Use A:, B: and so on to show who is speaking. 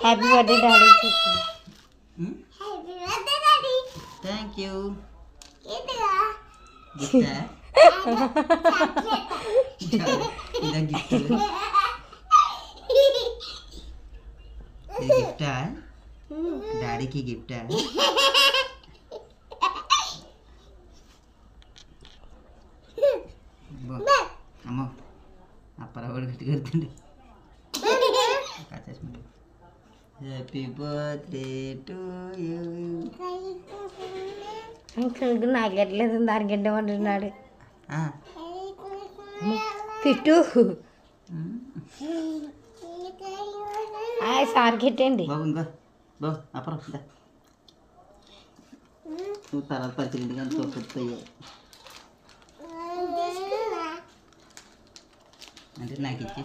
A: Happy birthday daddy చెప్పు.
B: Thank you. గిఫ్టా డాడీకి గిఫ్టా? అమ్మో అప్పరవాడు గట్టి కడుతుంది. Happy birthday to you.
A: నాకు ఎట్లేదు దానికి ఎండమంటున్నాడు. తిట్టు సార్కి ఎట్టండి
B: బాబు. ఇంకా బాబు అప్పరం నువ్వు తర్వాత పరిచయం కానీ తోకపోయావు అంటే నాకు ఇచ్చి